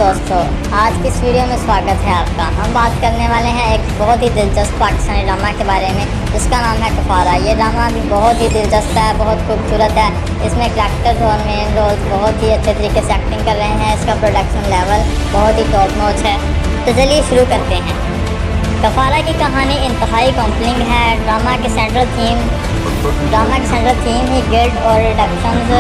दोस्तों, आज की इस वीडियो में स्वागत है आपका। हम बात करने वाले हैं एक बहुत ही दिलचस्प पाकिस्तानी ड्रामा के बारे में जिसका नाम है कफारा। ये ड्रामा भी बहुत ही दिलचस्प है, बहुत खूबसूरत है। इसमें करैक्टर्स और मेन रोल्स बहुत ही अच्छे तरीके से एक्टिंग कर रहे हैं। इसका प्रोडक्शन लेवल बहुत ही टॉप नॉच है। तो चलिए शुरू करते हैं। कफारा की कहानी इंतहाई कॉम्प्लिंग है। ड्रामा की सेंट्रल थीम ही गिल्ट और रिडक्शंस।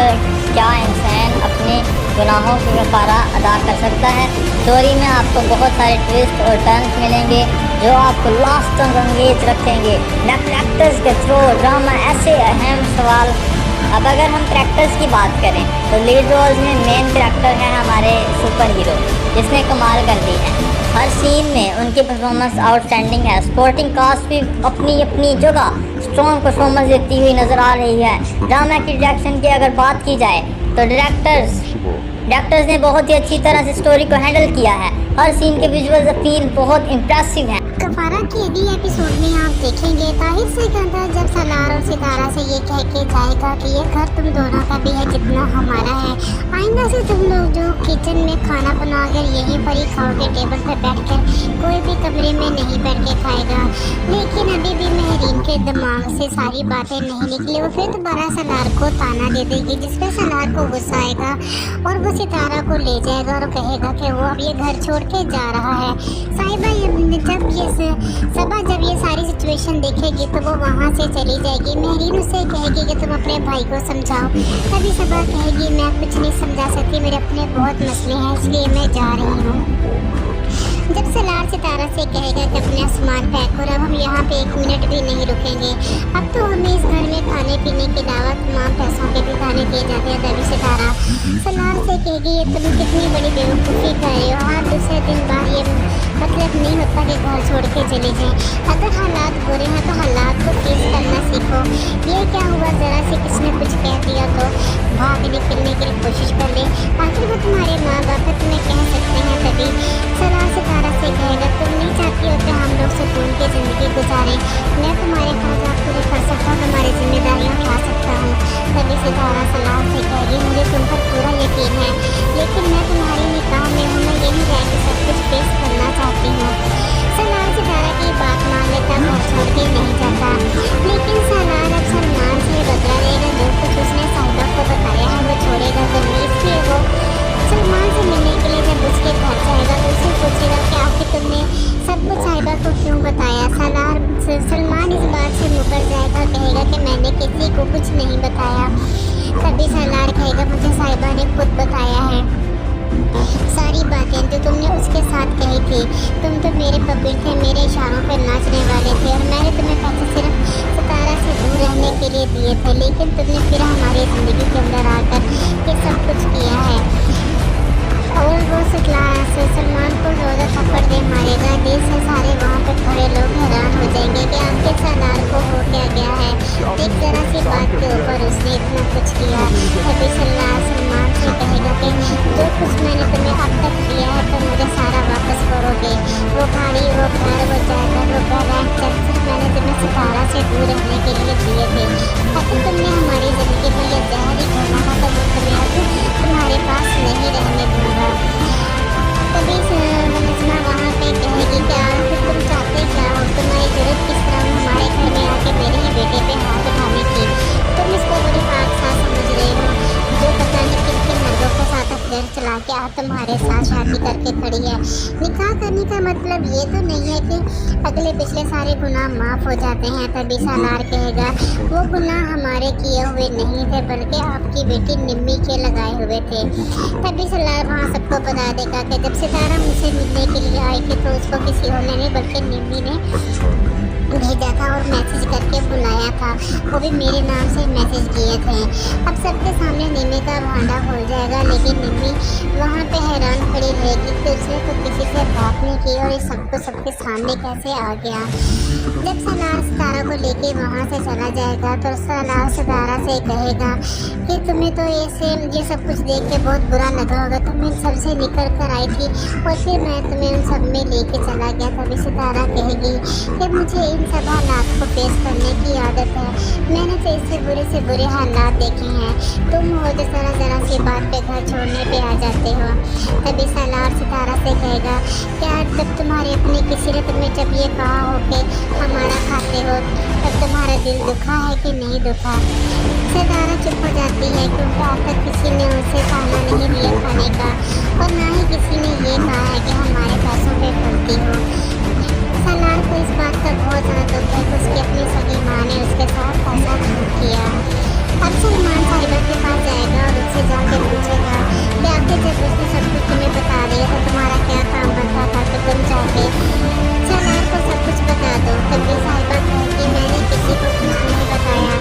क्या इंसान अपने गुनाहों की कफारा अदा कर सकता है। स्टोरी में आपको बहुत सारे ट्विस्ट और टर्न्स मिलेंगे जो आपको लास्ट तक अंगेज रखेंगे। कैरेक्टर्स के थ्रू ड्रामा ऐसे अहम सवाल। अब अगर हम कैरेक्टर्स की बात करें तो लीड रोल्स में मेन कैरेक्टर है हमारे सुपर हीरो जिसने कमाल कर दी है। हर सीन में उनकी परफॉर्मेंस आउटस्टैंडिंग है। सपोर्टिंग कास्ट भी अपनी अपनी जगह स्ट्रॉन्ग परफॉर्मेंस देती हुई नज़र आ रही है। ड्रामा की डायरेक्शन की अगर बात की जाए तो डायरेक्टर्स ने बहुत ही अच्छी तरह से स्टोरी को हैंडल किया है। हर सीन के विजुअल्स अपील बहुत इम्प्रेसिव है। कफारा के अगले एपिसोड में आप देखेंगे ताहिर से कहता जब सलार और सितारा से ये कह के जाएगा कि ये घर तुम दोनों का भी है जितना हमारा है। आइंदा से तुम लोग जो किचन में खाना बनाकर यहीं पर ही खाओगे, टेबल पर बैठकर, कोई भी कमरे में नहीं बैठ के खाएगा। लेकिन अभी भी महरीन के दिमाग से सारी बातें नहीं निकली। वो फिर दोबारा सलार को ताना दे देगी जिसपे सलार को गुस्सा आएगा और वो सितारा को ले जाएगा और कहेगा कि वो अब ये घर छोड़ के जा रहा है। साहिबा जब ये सारी सिचुएशन देखेगी तो वो वहाँ से चली जाएगी। महरीन उसे कहेगी कि तुम अपने भाई को समझाओ। तभी सबा कहेगी मैं कुछ नहीं समझा सकती, मेरे अपने बहुत मसले हैं इसलिए मैं जा रही हूँ। जब सलार सितारा से कहेगा कि अपना सामान पैक करो, अब हम यहाँ पे 1 मिनट भी नहीं रुकेंगे। अब तो हमें इस घर में खाने पीने के अलावा तमाम पैसों के भी खाने दिए जाते हैं। तभी सितारा सलार से कहेगी ये तुम कितनी बड़ी बेवकूफ़ी कर रहे हो। हर दूसरे दिन बाद ये मतलब नहीं होता कि घर छोड़ के चले जाएं। अगर हालात बुरे हैं तो हालात को फेस करना सीखो। ये क्या हुआ, ज़रा से किसने कुछ कह दिया तो भाग निकलने की कोशिश कर ले। आखिर वो तुम्हारे माँ बाप तुम्हें कह सकते हैं। तभी सलार सितारा से कहेगा तुम नहीं चाहती हो कि हम लोग सुकून की ज़िंदगी गुजारें। मैं तुम्हारे ख्वाहिशात पूरे कर सकता हूँ, तुम्हारी जिम्मेदारियाँ उठा सकता हूँ। तभी सितारा सलार से कहेगी मुझे तुम पर पूरा यकीन है लेकिन मैं तुम्हारी निकाह में हूँ, मैं यही रह के सब कुछ फेस करना चाहती हूँ। सलार सितारा की बात मान लेता, घर छोड़ के नहीं जाता। लेकिन सलार अब सलमान से बदला लेगा। जो कुछ उसने साहिबा को बताया है वो छोड़ेगा तो नहीं, इसलिए वो सलमान से मिलने के लिए जब उसके घर जाएगा तो उसे पूछेगा कि आखिर तुमने सब कुछ साहिबा को क्यों बताया। सलमान इस बात से मुकर जाएगा, कहेगा कि मैंने किसी को कुछ नहीं बताया। तभी सलार कहेगा मुझे साहिबा ने खुद बताया है सारी बातें जो तुमने उसके साथ कही थी। तुम तो मेरे पब्लिक थे, मेरे इशारों पर नाचने वाले थे और मैंने तुम्हें पैसे सिर्फ सितारा से दूर रहने के लिए दिए थे, लेकिन तुमने फिर हमारी ज़िंदगी के अंदर आकर ये सब कुछ किया है। और वो सलमान को ज़्यादा थप्पड़ दे मारेगा। देश से सारे वहाँ पर खड़े लोग हैरान हो जाएंगे कि आखिर सलार को हो क्या गया है। एक ज़रा सी बात के ऊपर उसने इतना कुछ किया। तभी सलमान से कहेगा कि जो कुछ मैंने तुम्हें अब तक दिया है तो मुझे सारा वापस करोगे। वो गाड़ी, वो घर, वो जाकर, वो बैग सिर्फ मैंने तुम्हें सितारा से दूर रहने के लिए दिए थे। अगर तुमने हमारी ज़िंदगी में यह जहर ही घोला था तो वो तुम्हें अब तुम्हारे पास नहीं रहने दूँगा। तभी नज़मा वहाँ पे कहेगी कि आखिर तुम चाहते क्या हो, तुम्हारी ज़रूरत किस तरह हमारे घर में आके मेरे ही बेटे पे हाथ उठाने की। तुम इसको बड़ी पाक समझ रहे हो जो पता नहीं किन किन मर्दों के साथ अफेयर चला के आप तुम्हारे साथ शादी करके खड़ी है। निकाह करने का मतलब ये तो नहीं है कि अगले पिछले सारे गुनाह माफ़ हो जाते हैं। तभी सलार कहेगा वो गुनाह हमारे किए हुए नहीं थे बल्कि आपकी बेटी निम्मी के लगाए हुए थे। तभी सलार वहाँ सबको बता देगा कि जब सितारा मुझसे मिलने के लिए आई थी तो उसको किसी और ने नहीं बल्कि निम्मी ने भेजा था और मैसेज करके बुलाया था। वो भी मेरे नाम से मैसेज किए थे। अब सबके सामने निम्मी का भांडा खुल जाएगा लेकिन निम्मी वहाँ पे हैरान खड़ी रहेगी कि उसने तो किसी से बात नहीं की और इस सबको सबके सामने कैसे आ गया। जब सलार सितारा को लेके वहाँ से चला जाएगा तो सलार सितारा से कहेगा कि तुम्हें तो ऐसे ये सब कुछ देख के बहुत बुरा लगा होगा, तुम इन सबसे निकल कर आई थी और फिर मैं तुम्हें उन सब में लेके चला गया। तभी सितारा कहेगी कि मुझे इन सब हालात को फेस करने की आदत है, मैंने तो इससे बुरे हालात देखे हैं। तुम हो जो जरा जरा सी बात पे घर छोड़ने पे आ जाते हो। तभी साला और सितारा से कहेगा क्या जब तुम्हारे अपने किसी ने तुम्हें जब ये कहा हो कि हमारा खाते हो तब तुम्हारा दिल दुखा है कि नहीं दुखा। सितारा चुप हो जाती है क्योंकि अब तक किसी ने उसे खाना नहीं दिया खाने का और ना ही किसी ने ये कहा है कि हमारे पैसों पे पलती हो। सलार को इस बात का बहुत ज़्यादा दुख है कि उसकी अपनी सगी माँ ने उसके साथ ऐसा क्यों किया। अब सलमान साहिबा के पास जाएगा और उससे जाके पूछेगा कि आखिर जब उसने सब कुछ तुम्हें बता दिया तो तुम्हारा क्या काम बनता था कि तुम जाके सलार को सब कुछ बता दो। तभी साहिबा कहेगी मैंने किसी को कुछ नहीं बताया।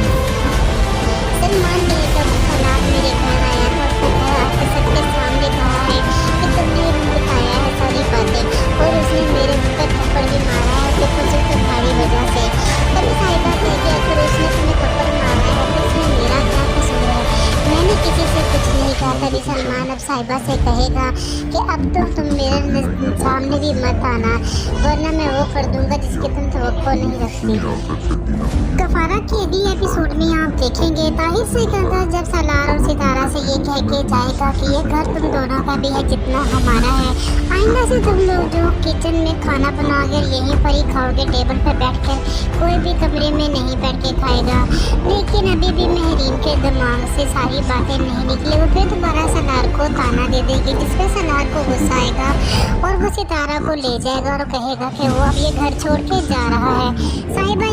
सलमान कहेगा सलार मेरे घर आया था, उसने घर आके सबके सामने कहा है कि तुमने बताया है सारी बातें और उसने मेरे ऊपर थप्पड़ भी मारा है कि कुछ तुम्हारी वजह से। तभी साहिबा कहेगी अगर उसने तुम्हें थप्पड़ मारा है तो उसमें मेरा क्या कसूर है, मैंने किसी से कुछ नहीं कहा। तभी सलमान अब साहिबा से कहेगा कि अब तो तुम मेरे सामने भी मत आना वरना मैं वो कर दूंगा जिसकी तुम तवक्को नहीं रखती। गफारा के अगले एपिसोड में आप देखेंगे ताहिर से कहता जब सलार और सितारा से ये कह के जाएगा कि ये घर तुम दोनों का भी है जितना हमारा है, आइंदा से तुम लोग जो किचन में खाना बनाओगे यहीं पर ही खाओगे, टेबल पर बैठकर कोई भी कमरे में नहीं बैठ के खाएगा। लेकिन अभी भी महरीन के दिमाग से सारी बातें नहीं निकली। वो फिर दोबारा सलार को ताना दे देगी जिसपे सलार को गुस्सा आएगा और वो सितारा को ले जाएगा और कहेगा कि वो अब ये घर छोड़ के जा रहा है। साहिबा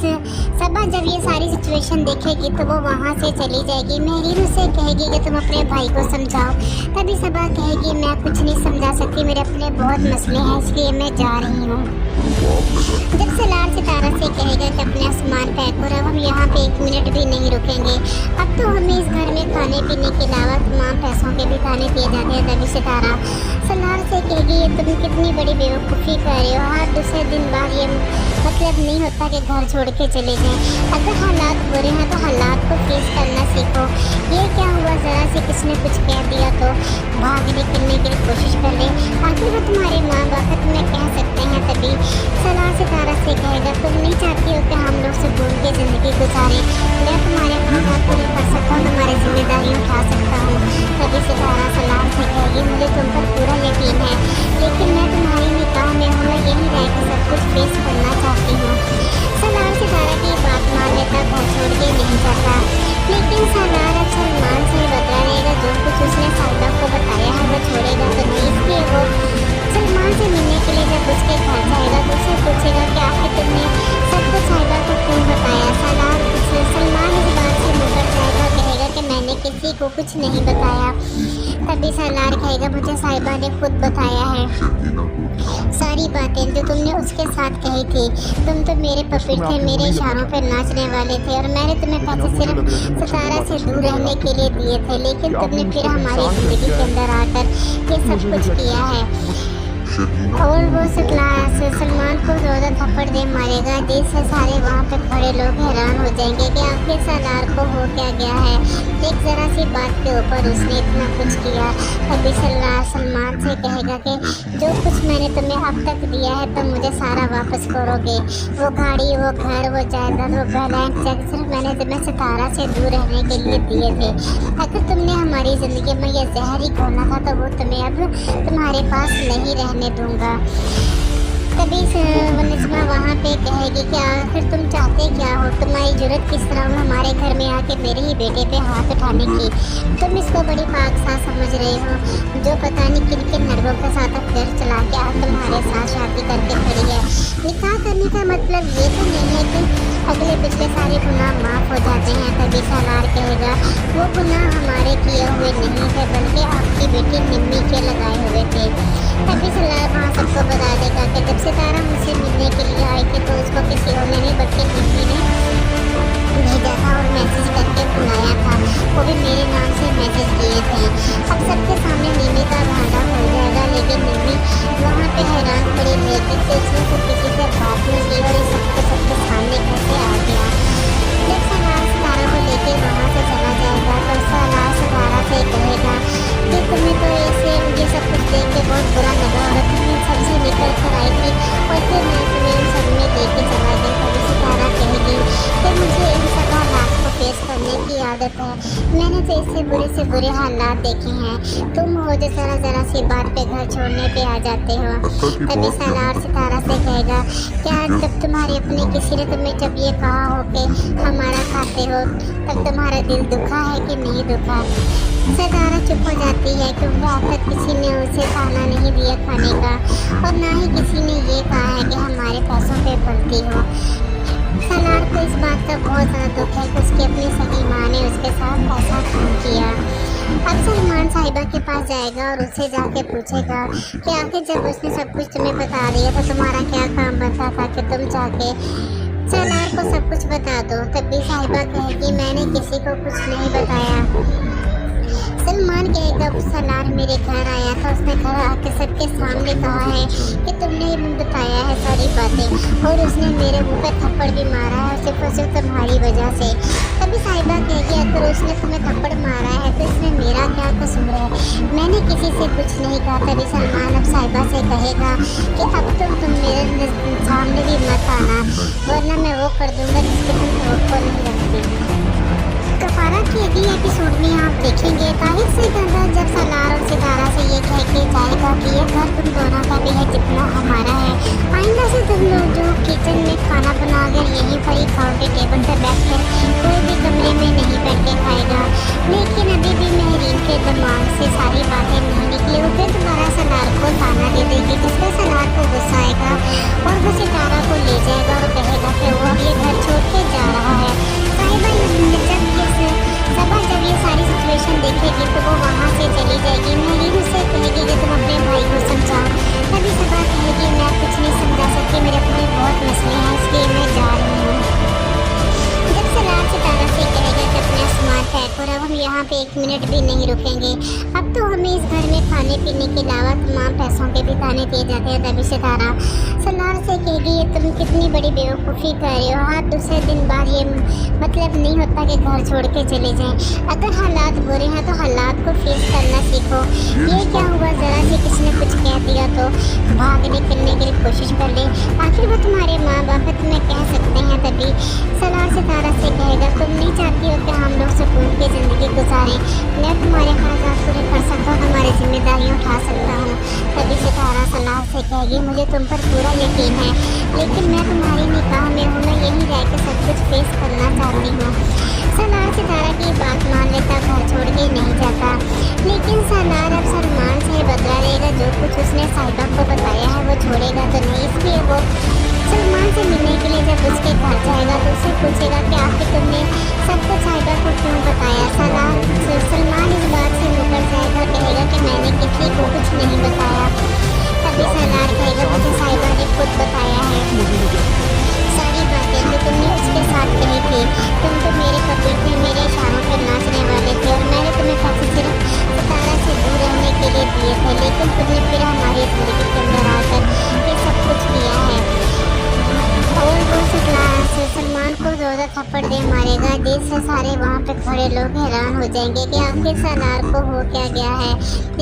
सबा जब ये सारी सिचुएशन देखेगी तो वो वहाँ से चली जाएगी। महरीन उसे कहेगी कि तुम अपने भाई को समझाओ। तभी सबा कहेगी मैं कुछ नहीं समझा सकती, मेरे अपने बहुत मसले हैं इसलिए मैं जा रही हूँ। जब सलार सितारा से कहेगा कि अपने सामान पैक करो, हम यहाँ पे 1 मिनट भी नहीं रुकेंगे, अब तो हमें इस घर में खाने पीने के अलावा तमाम पैसों के भी खाने दिए जाते हैं। तभी सितारा सलार से कहेगी ये तुम कितनी बड़ी बेवकूफ़ी कर रहे हो, हर दूसरे दिन बाद ये मतलब नहीं होता कि घर छोड़ के चले जाएं। अगर हालात बुरे हैं तो हालात को फेस करना सीखो। ये क्या हुआ ज़रा से किसने कुछ कह दिया तो भाग निकलने की कोशिश कर ले, आखिर वो तुम्हारे माँ बाप तुम्हें कह सकते हैं। तभी सलार सितारा से कहेगा तुम नहीं चाहती हो कि हम लोग सुकून की ज़िंदगी गुजारें, मैं तुम्हारे माँ बाप को नहीं कर सकता हूँ, तुम्हारी जिम्मेदारी उठा सकता हूँ। तभी सितारा सलार से कहेगी मुझे तुम पर पूरा यकीन है लेकिन मैं तुम्हारी निकाह में हूँ, मैं यही रह के सब कुछ फेस करना चाहती हूँ। सलार सितारा की बात मान लेता, घर छोड़ के नहीं जाता। लेकिन सलार अब सलमान से बदला रहेगा, जो कुछ उसने साहिबा को बताया है वो छोड़ेगा तो नहीं, इसलिए वो सलमान से मिलने के लिए जब उसके घर जाएगा तो उसे पूछेगा कि आखिर तुमने सब कुछ साहिबा को क्यों बताया। सलमान इस बात से मुकर जाएगा, कहेगा कि मैंने किसी को कुछ नहीं बताया। तभी सलार कहेगा मुझे साहिबा ने खुद बताया है सारी बातें जो तुमने उसके साथ कही थी, तुम तो मेरे पपेट थे, मेरे इशारों पर नाचने वाले थे और मैंने तुम्हें पैसे सिर्फ सितारा से दूर रहने के लिए दिए थे, लेकिन तुमने फिर हमारी ज़िंदगी के अंदर आकर ये सब कुछ किया है। और वो सलमान को ज़्यादा थप्पड़ दे मारेगा जिससे सारे वहाँ पे खड़े लोग हैरान हो जाएंगे कि आखिर सलार को हो क्या गया है, एक ज़रा सी बात के ऊपर उसने इतना कुछ किया। तभी सलमान से कहेगा कि जो कुछ मैंने तुम्हें अब तक दिया है तुम मुझे सारा वापस करोगे, वो गाड़ी, वो घर, वो जायदाद, वो बैलेंस चेक सिर्फ मैंने तुम्हें सितारा से दूर रहने के लिए दिए थे। अगर तुमने हमारी ज़िंदगी में यह जहर ही घोलना था तो वो तुम्हें अब तुम्हारे पास नहीं रहने दूंगा। तभी निस्मा वहाँ पे कहेगी कि आखिर तुम चाहते क्या हो, तुम्हारी जरूरत किस तरह हो हमारे घर में आके मेरे ही बेटे पे हाथ उठाने की, तुम इसको बड़ी पाकसाज समझ रहे हो जो पता नहीं किन किन नर्वों के साथ अफेयर चला के आज तुम्हारे साथ शादी करके खड़ी है। निकाह करने का मतलब ये तो नहीं है कि अगले पिछले सारे गुनाह माफ़ हो जाते हैं। तभी सलार कहेगा वो गुनाह हमारे किए हुए नहीं थे बल्कि आपकी बेटी निम्मी के लगाए हुए थे। तभी सलार वहाँ सबको बता देगा कि जब सितारा मुझसे मिलने के लिए आई थी तो उसको किसी और ने नहीं बल्कि निम्मी ने भेजा था और मैसेज करके बुलाया था, वो भी मेरे नाम से मैसेज किए थे। अब सबके सामने निम्मी का भांडा हो जाएगा, लेकिन निम्मी वहाँ पे हैरान पड़ी रहेगी कि उसने तो किसी से बात नहीं की और सबके सामने कैसे आ गया। जब सलार सितारा को लेके वहाँ से चला जाएगा तो सलार सितारा से कहेगा कि तुम्हें तो ऐसे मुझे सब कुछ देख के बहुत बुरा लगा और तुमने सबसे निकल कर आई थी और फिर मैं तुम्हें सब में देख के चला गया। तभी सितारा कहेगी आदत है। मैंने तो इससे बुरे से बुरे हालात देखे हैं। तुम हो जो जरा सी बात पे घर छोड़ने पे आ जाते हो। तभी सालार सितारा से कहेगा, क्या जब तुम्हारे अपने किसी ने तुम्हें जब ये कहा हो कि हमारा खाते हो, तब तुम्हारा दिल दुखा है कि नहीं दुखा? सितारा चुप हो जाती है क्योंकि आज तक किसी ने उसे खाना नहीं दिया खाने का, और ना ही किसी ने ये कहा है कि हमारे पैसों पे पलती हो। सालार को इस बात का बहुत ज़्यादा दुख है कि उसकी अपनी सगी माँ ने उसके साथ ऐसा क्यों किया। अब सलमान साहिबा के पास जाएगा और उससे जाके पूछेगा कि आखिर जब उसने सब कुछ तुम्हें बता दिया तो तुम्हारा क्या काम बनता था कि तुम जाके सालार को सब कुछ बता दो। तभी साहिबा कहेगी, मैंने किसी को कुछ नहीं बताया। सलमान कहेगा, सालार मेरे घर आया था, उसने घर आके सबके सामने कहा है कि तुमने ही बताया है सारी बातें, और उसने मेरे मुंह पे थप्पड़ भी मारा है सिर्फ तुम्हारी वजह से। तभी साहिबा कहेगी, अगर उसने तुम्हें थप्पड़ मारा है तो इसमें मेरा क्या कसूर है? मैंने किसी से कुछ नहीं कहा। तभी सलमान अब साहिबा से कहेगा कि अब तुम मेरे सामने भी मत आना, वरना मैं वो कर दूंगा जिसके तुम को नहीं रखती। कफारा के अगले एपिसोड में आप देखेंगे ताहिर से कहता जब सालार और सितारा से ये कह के जाएगा कि ये घर तुम दोनों का भी है जितना हमारा है, आइंदा से तुम लोग जो किचन में खाना बनाकर यहीं पर ही खाओगे, टेबल पर बैठकर, कोई भी कमरे में नहीं बैठ के खाएगा। लेकिन अभी भी महरीन के दिमाग से सारी बातें नहीं निकली। वो फिर दोबारा सालार को ताना दे देगी, जिससे सालार को गुस्सा आएगा और वो सितारा को ले जाएगा और कहेगा कि वो अब ये घर छोड़ के जा रहा है। सबा जब ये सारी सिचुएशन देखेगी तो वो वहाँ से चली जाएगी। महरीन उससे कहेगी कि तुम अपने भाई को समझाओ। तभी सबा कहेगी, मैं कुछ नहीं समझा सकती, मेरे अपने बहुत मसले हैं, इसलिए मैं जा रही हूँ। जब सालार सितारा से कहेगा कि अपना सामान पैक हो रहा, हम यहाँ पे 1 मिनट भी नहीं रुकेंगे, अब तो हमें इस घर में खाने पीने के अलावा तमाम पैसों के भी ताने दिए जाते हैं। तभी सितारा सालार से कहेगी, ये तुम कितनी बड़ी बेवकूफ़ी कर रहे हो। हर दूसरे दिन बाद ये मतलब नहीं होता कि घर छोड़ के चले जाएं। अगर हालात बुरे हैं तो हालात को फेस करना सीखो। ये क्या हुआ, ज़रा से किसी ने कुछ कह दिया तो भागने करने की कोशिश कर ले, आखिर वो तुम्हारे माँ बाप तुम्हें कह सकते हैं। तभी सालार सितारा से कहेगा, तुम नहीं चाहती हो कि हम लोग सुकून की ज़िंदगी गुजारें, मैं तुम्हारे ख़र्चात पूरे कर सकता हूँ, तुम्हारी जिम्मेदारियाँ उठा सकता हूँ। तभी सितारा सालार से कहेगी, मुझे तुम पर पूरा यकीन है, लेकिन मैं तुम्हारी निकाह में हूँ, मैं यहीं रह के सब कुछ फेस करना चाहती हूँ। सालार सितारा की बात मान लेता, घर छोड़ के नहीं जाता। लेकिन सालार अब सलमान से बदला लेगा, जो कुछ उसने साहिबा को बताया है वो छोड़ेगा तो नहीं, इसलिए वो सलमान से मिलने के लिए जब उसके घर जाएगा तो उससे पूछेगा कि आखिर तुमने सब कुछ साहिबा को क्यों बताया। सलमान इस बात से मुकर जाएगा, कहेगा कि मैंने किसी को कुछ नहीं बताया। तभी सालार कहेगा, मुझे साहिबा ने खुद बताया है सारी बातें जो तुमने उसके साथ कही थी। तुम तो मेरे कपड़े थे, मेरे इशारों पर नाचने वाले थे, और मैंने तुम्हें पैसे सिर्फ सितारा से दूर रहने के लिए दिए थे, लेकिन तुमने फिर हमारी जिंदगी के अंदर आकर ये सब कुछ किया है। और वो सलमान को ज़ोर थप्पड़ दे मारेगा, दिल से सारे वहाँ पे खड़े लोग हैरान हो जाएंगे कि आखिर सालार को हो क्या गया है,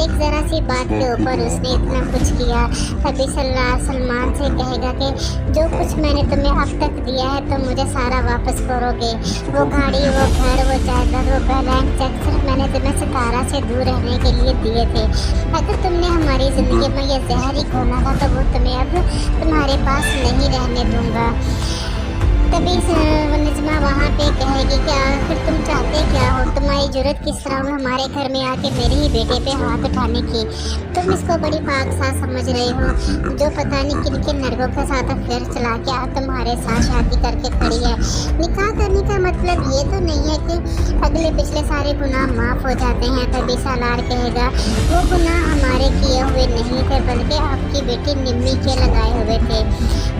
एक ज़रा सी बात के ऊपर उसने इतना कुछ किया। तभी सलमान से कहेगा कि जो कुछ मैंने तुम्हें अब तक दिया है तुम मुझे सारा वापस करोगे, वो गाड़ी, वो घर, वो जायदाद, वो बैंक चेक सिर्फ मैंने तुम्हें सितारा से दूर रहने के लिए दिए थे। अगर तुमने हमारी ज़िंदगी में ये जहर ही खोना था तो वो तुम्हें अब तुम्हारे पास नहीं रहने दूँगा। तभी निजमा वहाँ पे कहेगी कि आखिर तुम चाहते क्या हो, तुम्हारी जरूरत किस तरह हो हमारे घर में आके मेरे ही बेटे पे हाथ उठाने की। तुम इसको बड़ी पाक साथ समझ रहे हो, जो पता नहीं किन किन लड़कों के साथ अफेयर चला के आज तुम्हारे साथ शादी करके खड़ी है। निकाह करने का मतलब ये तो नहीं है कि अगले पिछले सारे गुनाह माफ़ हो जाते हैं। तभी सालार कहेगा, वो गुनाह हमारे किए हुए नहीं थे, बल्कि आपकी बेटी निम्मी के लगाए हुए थे।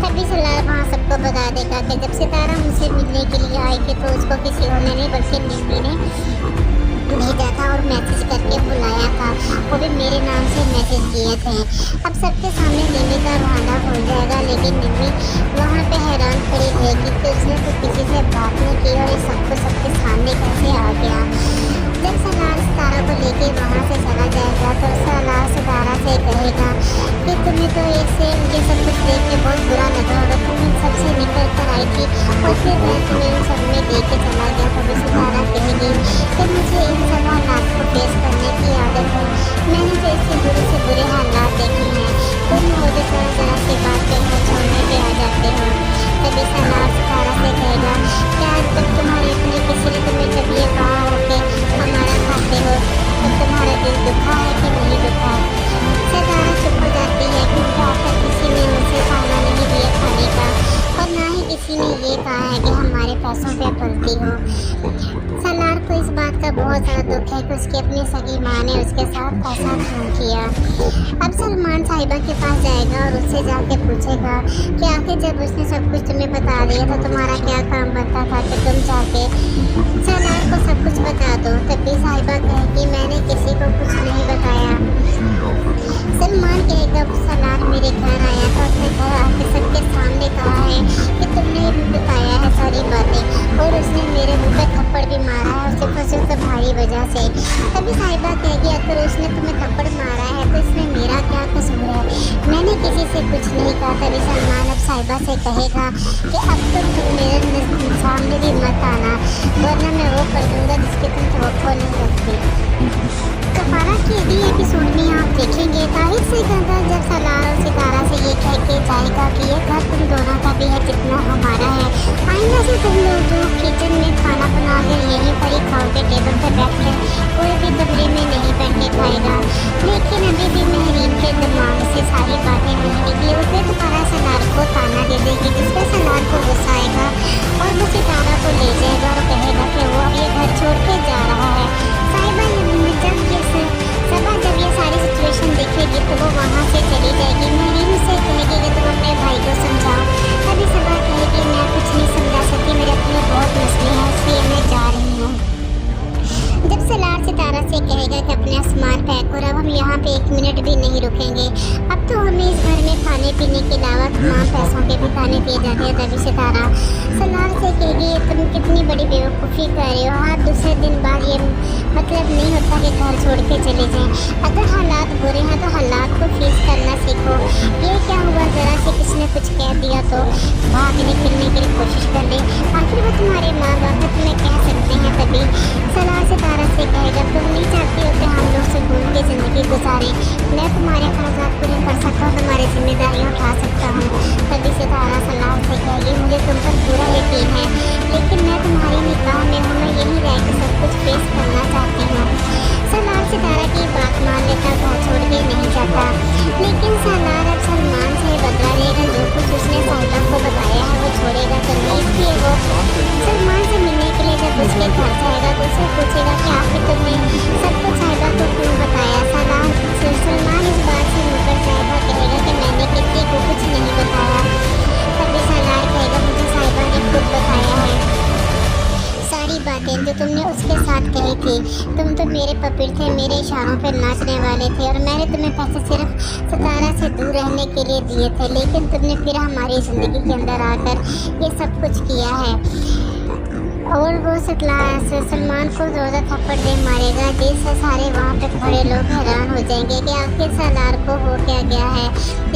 तभी सालार वहाँ सबको बता देगा कि जब सितारा मुझसे मिलने के लिए आई थी तो उसको किसी और ने नहीं बल्कि निम्मी ने भेजा था और मैसेज करके बुलाया था, वो भी मेरे नाम से मैसेज किए थे। अब सबके सामने निम्मी का बहाना भूल जाएगा, लेकिन निम्मी वहाँ पे हैरान खड़ी रहेगी कि उसने तो किसी से बात नहीं की और ये सबको सबके सामने कैसे आ गया। जब सलार सितारा को लेके वहाँ से चला जाएगा तो सलार सितारा से कहेगा कि तुम्हें तो इससे ये सब कुछ देख के बहुत बुरा लगा होगा, तुम इन सबसे निकल कर आई थी और फिर मैं तुम्हें इन सब में दे के चला गया। तभी सितारा कहेगी कि मुझे इन सब हालात को फेस करने की आदत है, मैंने तो इससे बुरे हालात देखे हैं, तुम मुझे जरा सी बात कहकर छोड़ने पे आ जाते हो। तभी सलार सितारा से कहेगा क्या आज तक तुम्हारे अपने किसी ने तुम्हें जब ये कहा हो कि हमारा खाते हो तो तुम्हारा दिल दुखा है कि नहीं दुखा? सितारा चुप हो जाती है क्योंकि आखिर किसी ने उसे खाना नहीं दिया खाने का और ना ही किसी ने ये कहा है कि हमारे पैसों पे पलती हो। सलार को इस बात का बहुत ज़्यादा दुख है कि उसकी अपनी सगी माँ ने उसके साथ ऐसा क्यों किया। अब सलमान साहिबा के पास जाएगा और उससे जाके पूछेगा कि आखिर जब उसने सब कुछ तुम्हें बता दिया तो तुम्हारा क्या काम बनता था कि तुम जाके सलार को सब कुछ बता दो। तभी साहिबा कहेगी मैंने किसी को कुछ नहीं बताया। सलमान कहेगा सलार मेरे घर आया था, उसने घर आके सबके सामने कहा है कि तुमने बताया है सारी बातें और उसने मेरे मुँह पे थप्पड़ भी मारा है और सिर्फ भारी वजह से। तभी साहिबा कहेगी अगर उसने तुम्हें थप्पड़ मारा है तो इसमें मेरा क्या कसूर है, मैंने किसी से कुछ नहीं कहा। तभी सलमान अब साहिबा से कहेगा कि अब तो तुम मेरे सामने भी मत आना वरना मैं वो कर दूँगा जिसके तुम तवक्को नहीं रखती। कफारा के अगले एपिसोड में आप देखेंगे ताहिर से कहता जब सलार और सितारा से ये कह के जाएगा कि ये घर तुम दोनों का भी है जितना हमारा है, आइंदा से तुम लोग जो किचन में खाना बना कर यहीं पर ही खाओगे टेबल पर बैठ कर, कोई भी कमरे में नहीं बैठ के खाएगा। लेकिन अभी भी महरीन के दिमाग से सारी बातें नहीं निकली और फिर दोबारा सलार को ताना दे देगी जिससे सलार को गुस्सा आएगा और वो सितारा को ले जाएगा और कहेगा कि वो अब ये घर छोड़ के जा रहा है। साहिबा जब ये सारी सिचुएशन देखेगी तो वो वहाँ से चली जाएगी। महरीन उससे कहेगी कि तुम अपने भाई को समझाओ। तभी सबा कहेगी मैं कुछ नहीं समझा सकती, मेरे अपने बहुत मसले हैं इसलिए मैं जा रही हूँ। जब सलार सितारा से कहेगा कि अपने सामान पैक करो, अब हम यहाँ पे 1 मिनट भी नहीं रुकेंगे, अब तो हमें इस घर में खाने पीने के अलावा तमाम पैसों के भी खाने दिए जाते हैं। तभी सितारा सलार से कहेगी तुम कितनी बड़ी बेवकूफ़ी कर रहे हो, हाँ दूसरे दिन बाद ये मतलब नहीं होता कि घर छोड़ के चले जाएं। अगर हालात बुरे हैं तो हालात को फेस करना सीखो। ये क्या हुआ ज़रा से किसी ने कुछ कह दिया तो भागने फिरने की कोशिश कर ले, आखिर वो तुम्हारे माँ बाप तुम्हें कह सकते हैं। तभी सलार सितारा से कहेगा तुम नहीं चाहती हो कि हम लोग सुकून की ज़िंदगी गुजारें, मैं तुम्हारे ख़र्चात पूरे कर सकता हूँ, तुम्हारी जिम्मेदारियाँ उठा सकता हूँ। तभी सितारा सलार से कहेगी मुझे तुम पर पूरा यकीन है लेकिन मैं तुम्हारी निगाह में हूँ, मैं यही रह के सब कुछ फेस करना चाहती हूँ। सलार सितारा की बात मान लेता घर छोड़ के नहीं जाता, लेकिन सलार अब सलमान से बदला लेगा, जो कुछ उसने साहिबा को बताया है वो छोड़ेगा तो नहीं। इसलिए वो सलमान से मिलने के लिए जब उसके घर जाएगा तो उससे पूछेगा कि आखिर तुमने सब कुछ साहिबा को क्यों बताया। सलमान इस बात से मुकर जाएगा, कहेगा कि मैंने किसी को कुछ नहीं बताया। तभी सलार कहेगा मुझे साहिबा ने खुद बताया है सारी बातें जो तुमने उसके साथ कही थी, तुम तो मेरे पपीर थे, मेरे इशारों पर नाचने वाले थे और मैंने तुम्हें पैसे सिर्फ सितारा से दूर रहने के लिए दिए थे, लेकिन तुमने फिर हमारी ज़िंदगी के अंदर आकर ये सब कुछ किया है। और वो सलमान को ज़ोर थप्पड़ दे मारेगा जिससे सारे वहाँ पे खड़े लोग हैरान हो जाएंगे कि आखिर सलार को हो क्या गया है,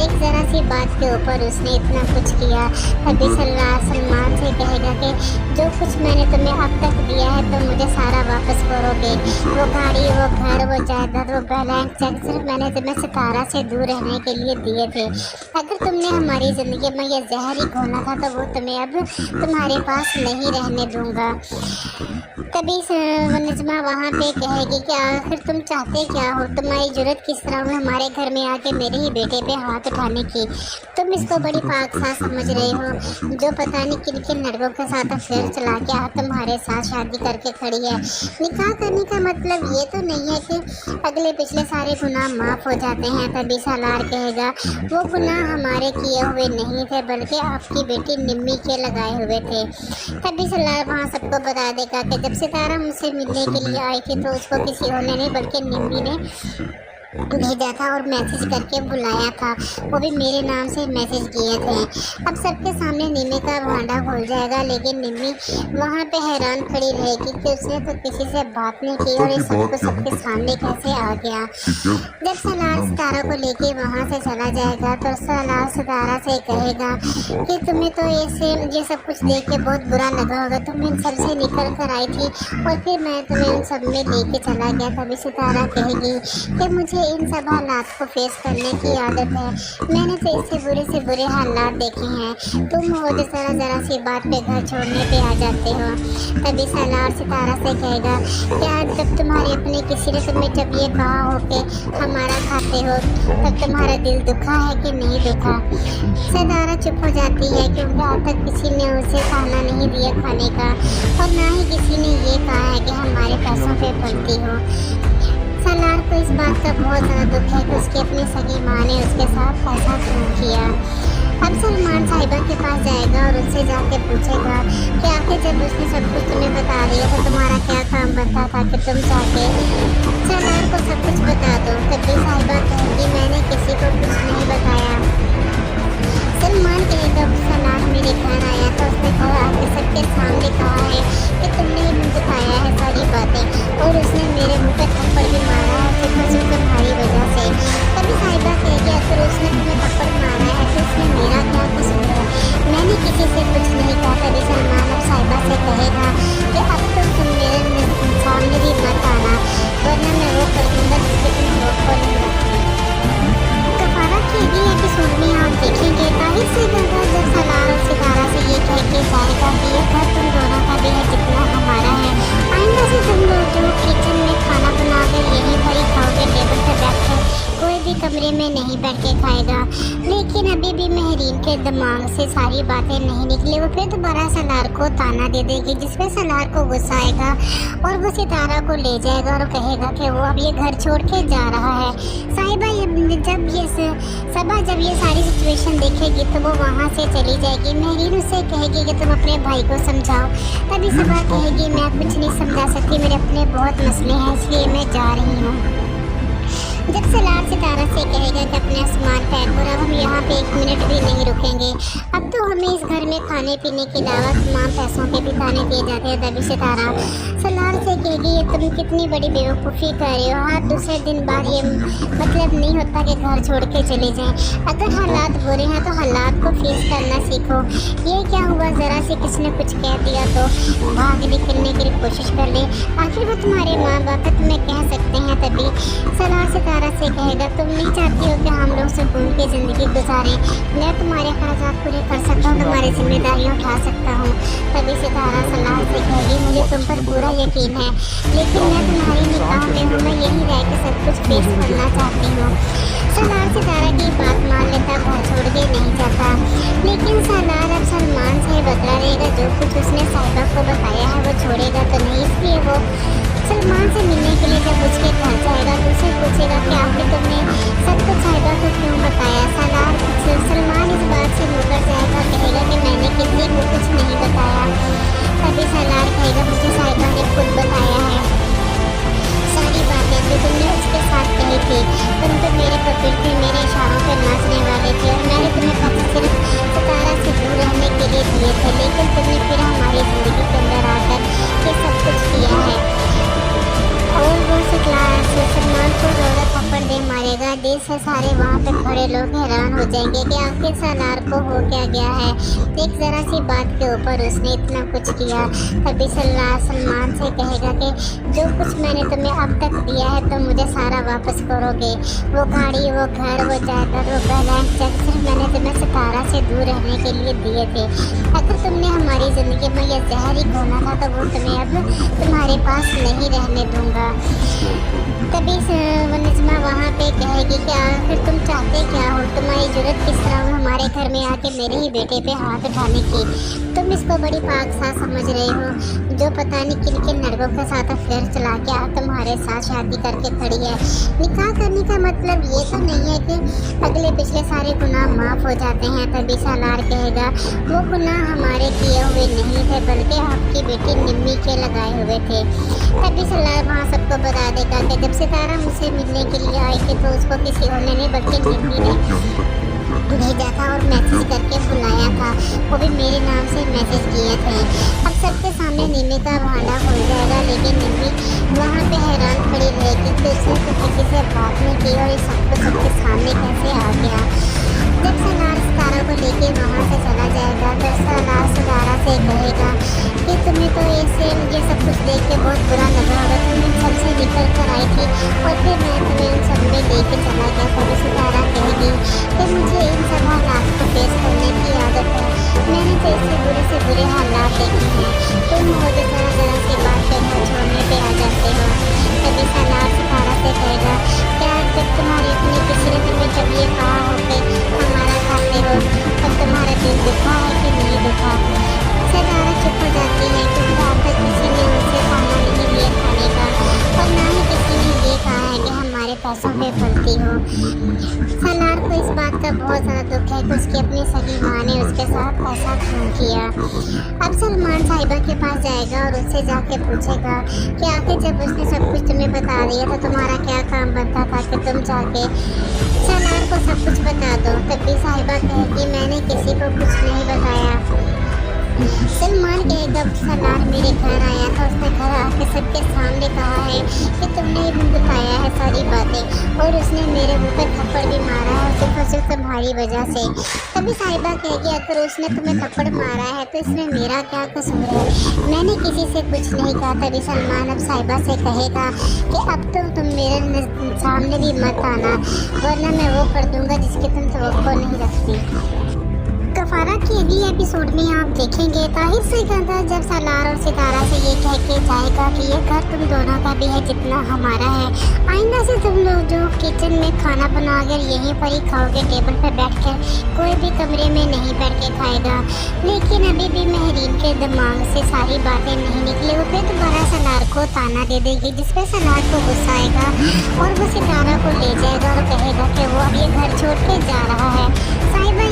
एक ज़रा सी बात के ऊपर उसने इतना कुछ किया। तभी सलमान से कहेगा कि जो कुछ मैंने तुम्हें अब तक दिया है तो मुझे सारा वापस करोगे, वो गाड़ी वो घर वो जायदाद वो ब्लैंक चेक सिर्फ मैंने तुम्हें सितारा से दूर रहने के लिए दिए थे। अगर तुमने हमारी ज़िंदगी में यह जहर ही घोला था तो वो तुम्हें अब तुम्हारे पास नहीं रहने दूँगा। तभी नजमा वहाँ पे कहेगी कि आखिर तुम चाहते क्या हो, तुम्हारी जरूरत किस तरह हुई हमारे घर में आके मेरे ही बेटे पे हाथ उठाने की, तुम इसको बड़ी पाकसाज समझ रहे हो जो पता नहीं किन किन लड़कों के साथ अफेयर चला के आप तुम्हारे साथ शादी करके खड़ी है। निकाह करने का मतलब ये तो नहीं है कि अगले पिछले सारे गुनाह माफ़ हो जाते हैं। तभी सलार कहेगा वो गुनाह हमारे किए हुए नहीं थे बल्कि आपकी बेटी निम्मी के लगाए हुए थे। तभी सलार वहाँ सबको बता देगा कि जब सितारा मुझसे मिलने के लिए आई थी तो उसको किसी और ने नहीं बल्कि निम्मी ने भेजा था और मैसेज करके बुलाया था, वो भी मेरे नाम से मैसेज किए थे। अब सबके सामने निम्मी का भांडा खुल जाएगा, लेकिन निम्मी वहाँ पे हैरान खड़ी रहेगी कि उसने तो किसी से बात नहीं की और ये सबको सबके सामने कैसे आ गया। जब सलार सितारा को लेके वहाँ से चला जाएगा तो सलार सितारा से कहेगा कि तुम्हें तो ये सब कुछ देख के बहुत बुरा लगा होगा, तुम इन सब से निकल कर आई थी और फिर मैं तुम्हें उन सब में लेके चला गया। तभी सितारा कहेगी कि मुझे इन सब हालात को फेस करने की आदत है, मैंने तो इससे से बुरे हालात देखे हैं, तुम हो जिस तरह जरा सी बात पे घर छोड़ने पे आ जाते हो। तभी सलार सितारा से कहेगा क्या जब तुम्हारे अपने किसी ने तुम्हें जब ये कहा हो कि हमारा खाते हो तब तुम्हारा दिल दुखा है कि नहीं दुखा। सितारा चुप हो जाती है क्योंकि आज तक किसी ने उसे खाना नहीं दिया खाने का और ना ही किसी ने ये कहा है कि हमारे पैसों पे पलती हो। सलार को इस बात का बहुत ज़्यादा दुख है कि उसकी अपनी सगी माँ ने उसके साथ ऐसा क्यों किया। अब सलमान साहिबा के पास जाएगा और उससे जाके पूछेगा कि आखिर जब उसने सब कुछ तुम्हें बता दिया तो तुम्हारा क्या काम बनता था कि तुम जाके सलार को सब कुछ बता दो। तभी साहिबा कहेगी मैंने किसी को कुछ नहीं बताया। सलमान कहेगा सलार मेरे घर आया तो उसने कहा आपके सबके सामने कहा है कि तुमने ही मुझे बताया है सारी बातें और उसने मेरे मुँह पे थप्पड़ भी मारा है सिर्फ तुम्हारी वजह से। तभी साहिबा कहेगी अगर उसने तुम्हें थप्पड़ मारा है तो उसने मेरा क्या कसूर है, मैंने किसी से कुछ नहीं कहा। तभी सलमान अब साहिबा से कहेगा कि अब तो तुम मेरे सामने भी मत आना वरना मैं वो कर दूँगा जिससे तुम रोक को नहीं रखती। कफारा के भी एपिसोड में आप देखेंगे तारीख से ज़्यादा जब सलार और सितारा से ये कह के जाएगा कि ये घर तुम दोनों का भी है जितना हमारा है, आइंदा से तुम लोग जो किचन में खाना बना कर यहीं पर ही खाओगे, टेबल पर बैठ कर कोई भी कमरे में नहीं बैठ के खाएगा। लेकिन अभी भी महरीन के दिमाग से सारी बातें नहीं निकली। वो फिर दोबारा सलार को ताना दे देगी जिसमें सलार को गुस्सा आएगा और वो सितारा को ले जाएगा और कहेगा कि वो अब ये घर छोड़ के जा रहा है। साहिबा जब ये सारी सिचुएशन देखेगी तो वो वहाँ से चली जाएगी। महरीन उससे कहेगी कि तुम अपने भाई को समझाओ। तभी सबा कहेगी मैं कुछ नहीं समझा सकती, मेरे अपने बहुत मसले हैं इसलिए मैं जा रही हूँ। जब सलार सितारा से कहेगा कि अपने सामान पैक हो रहा, हम यहाँ पे 1 मिनट भी नहीं रुकेंगे, अब तो हमें इस घर में खाने पीने के अलावा तमाम पैसों के भी खाने दिए जाते हैं। तभी सितारा सलार से कहेगी ये तुम कितनी बड़ी बेवकूफ़ी कर रहे हो, हर दूसरे दिन बाद ये मतलब नहीं होता कि घर छोड़ के चले जाएं। अगर हालात बुरे हैं तो हालात को फेस करना सीखो। ये क्या हुआ ज़रा से किसी ने कुछ कह दिया तो भाग निकलने की कोशिश कर ले, आखिर वो तुम्हारे माँ बाप तुम्हें कह सकते हैं। तभी सलार सितारा से कहेगा तुम नहीं चाहती हो कि हम लोग सुकून की ज़िंदगी गुजारें, मैं तुम्हारे खर्चात पूरे कर सकता हूँ, तुम्हारी जिम्मेदारियाँ उठा सकता हूँ। तभी सितारा सलार से कहेगी मुझे तुम पर पूरा यकीन है लेकिन मैं तुम्हारी निगाह में हूँ, मैं यही रह के सब कुछ फेस करना चाहती हूँ। सलार सितारा की बात मान लेता, घर छोड़ के नहीं जाता। लेकिन सलार अब सलमान से बदला रहेगा, जो कुछ उसने साहिबा को बताया है वो छोड़ेगा तो नहीं, इसलिए वो सलमान से मिलने के लिए जब उसके घर जाएगा तो उसे पूछेगा कि आखिर तुमने सब कुछ साहिबा को क्यों बताया। सलमान इस बात से मुकर जाएगा, कहेगा कि मैंने किसी को कुछ नहीं बताया। तभी सलार कहेगा मुझे साहिबा ने खुद बताया है सारी बातें जो तुमने उसके साथ कही थी, तुम तो मेरे पति थे, मेरे इशारों पर नाचने वाले थे और मैंने तुम्हें पति सिर्फ सितारा से दूर रहने के लिए दिए थे, लेकिन तुमने फिर हमारी ज़िंदगी के अंदर आकर ये सब कुछ किया है। और वो सलमान को ज़्यादा थप्पड़ दे मारेगा। देश से सारे वहाँ पे खड़े लोग हैरान हो जाएंगे कि आखिर सलार को हो क्या गया है, एक ज़रा सी बात के ऊपर उसने इतना कुछ किया। तभी सलमान से कहेगा कि जो कुछ मैंने तुम्हें अब तक दिया है तो मुझे सारा वापस करोगे, वो गाड़ी, वो घर, वो जायदाद, वो बैलेंस चेक सिर्फ मैंने तुम्हें सितारा से दूर रहने के लिए दिए थे। अगर तुमने हमारी ज़िंदगी में यह जहर ही घोला था तो वो तुम्हें अब तुम्हारे पास नहीं रहने दूँगा। तभी निज़्मा वहाँ पे कहेगी कि आखिर तुम चाहते क्या हो, तुम्हारी जरूरत किस तरह हो हमारे घर में आके मेरे ही बेटे पे हाथ बिठाने की। तुम इसको बड़ी पाकसाज समझ रहे हो, जो पता नहीं किन किन लड़कों के साथ अफेयर चला के तुम्हारे साथ शादी करके खड़ी है। निकाह करने का मतलब ये तो नहीं है कि अगले पिछले सारे गुनाह माफ़ हो जाते हैं। तभी सालार कहेगा वो गुनाह हमारे किए हुए नहीं थे, बल्कि आपकी बेटी निम्मी के लगाए हुए थे। तभी सालार वहाँ सबको बता देगा कि जब सितारा मुझसे मिलने के लिए आई थी तो उसको किसी और ने नहीं बल्कि निम्मी ने भेजा था और मैसेज करके बुलाया था, वो भी मेरे नाम से मैसेज किए थे। अब सबके सामने निम्मी का भांडा खुल जाएगा, लेकिन निम्मी वहाँ पे हैरान खड़ी रहेगी कि उसने तो किसी से बात नहीं की और ये सबको सबके सामने कैसे आ गया। जब सालार सितारा को लेके वहाँ से चला जाएगा तो सालार सितारा से कहेगा कि तुम्हें तो ये सब कुछ देख के बहुत बुरा लगा होगा, तुम इन सबसे निकल कर आई थी और फिर मैं तुम्हें उन सब में लेके चला गया। तभी सितारा कहेगी कि मुझे इन सब हालात को फेस करने की आदत है, मैंने तो इससे बुरे से बुरे हालात देखे हैं, तुम हो जो जरा सी बात पे घर छोड़ने पे आ जाते हो। तभी सालार सितारा से कहेगा क्या जब तुम्हारी अपनी किसी ने तुम्हें जब ये कहा हो कि हमारा खाते हो तब तुम्हारा दिल दुखा है कि नहीं दुखा। सितारा चुप हो जाती है क्योंकि अब तक किसी ने उनसे खाना नहीं लिया खाने का और ना ही किसी ने ये कहा है कि हमारे पैसों पे पलती हो। सालार को इस बात का बहुत ज़्यादा दुख है कि उसकी अपनी सगी माँ ने उसके साथ ऐसा क्यों किया। अब सलमान साहिबा के पास जाएगा और उससे जाके पूछेगा कि आखिर जब उसने सब कुछ तुम्हें बता दिया तो तुम्हारा क्या काम बनता था कि तुम जाके सालार को सब कुछ बता दो। तभी साहिबा कहेगी मैंने किसी को कुछ नहीं बताया। सलमान कहेगा सालार मेरे घर आया था, उसने घर आके सबके सामने कहा है कि तुमने ही बताया है सारी बातें और उसने मेरे मुँह पर थप्पड़ भी मारा है सिर्फ और सिर्फ तुम्हारी वजह से। तभी साहिबा कहेगी अगर उसने तुम्हें थप्पड़ मारा है तो इसमें मेरा क्या कसूर है, मैंने किसी से कुछ नहीं कहा। तभी सलमान अब साहिबा से कहेगा कि अब तो तुम मेरे सामने भी मत आना वरना मैं वो कर दूंगा जिसकी तुम तवक्को नहीं रखती। कफारा के अगले एपिसोड में आप देखेंगे ताहिर सिकंदर जब सालार और सितारा से ये कह के जाएगा कि ये घर तुम दोनों का भी है जितना हमारा है, आइंदा से तुम लोग जो किचन में खाना बनाकर यहीं पर ही खाओगे टेबल पर बैठकर, कोई भी कमरे में नहीं बैठ के खाएगा। लेकिन अभी भी महरीन के दिमाग से सारी बातें नहीं निकली, वो फिर दोबारा सालार को ताना दे देगी जिसपे सालार को गुस्सा आएगा और वो सितारा को ले जाएगा और कहेगा कि वो अब ये घर छोड़ के जा रहा है। साहिबा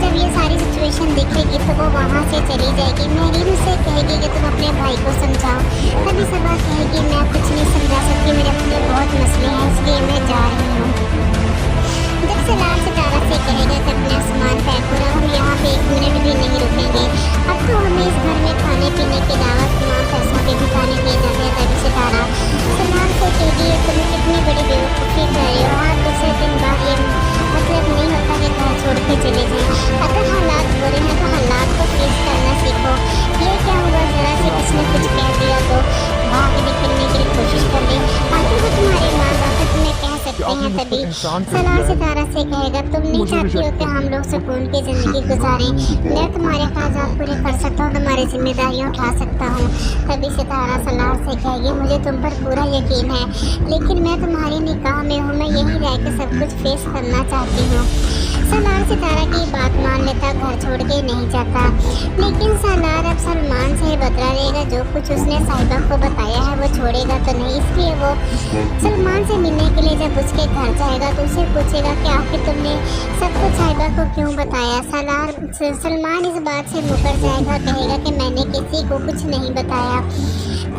जब ये सारी सिचुएशन देखेगी तो वो वहाँ से चली जाएगी। महरीन उसे कहेगी कि तुम अपने भाई को समझाओ। तभी सबा कहेगी मैं कुछ नहीं समझा सकती, मेरे अपने बहुत मसले हैं इसलिए मैं जा रही हूँ। जब सालार सितारा से कहेगा कि अपना सामान पैक करो, हम यहाँ पे 1 मिनट भी नहीं रुकेंगे, अब तो हमें इस घर में खाने पीने के अलावा तमाम पैसों के भी खाने दिए जाते हैं। तभी सितारा सालार से कहेगी तुम कितनी बड़ी बेवकूफ़ी कर रही हो, हाँ दूसरे दिन बाद ये मतलब नहीं होता कि घर छोड़ के चले जाए। अगर हालात बुरे हैं तो हालात को फेस करना सीखो। ये क्या हुआ जरा से किसने कुछ कह दिया तो भाग निकलने की कोशिश कर ली, आखिर वो तुम्हारे माँ बाप तुम्हें कह सकते हैं। तभी सालार सितारा से कहेगा तुम नहीं चाहती हो कि हम लोग सुकून की ज़िंदगी गुजारें, मैं तुम्हारे ख्वाहिशात पूरे कर सकता हूँ, तुम्हारी जिम्मेदारियाँ उठा सकता हूँ। तभी सितारा सालार से कहेगी मुझे तुम पर पूरा यकीन है लेकिन मैं तुम्हारी निकाह में हूँ, मैं यहीं रह के सब कुछ फेस करना चाहती हूँ। सालार सितारा की बात मान लेता, घर छोड़ के नहीं जाता। लेकिन सालार अब सलमान से बदला लेगा, जो कुछ उसने साहिबा को बताया है वो छोड़ेगा तो नहीं, इसलिए वो सलमान से मिलने के लिए जब उसके घर जाएगा तो उसे पूछेगा कि आखिर तुमने सब कुछ साहिबा को क्यों बताया। सलमान इस बात से मुकर जाएगा, कहेगा कि मैंने किसी को कुछ नहीं बताया।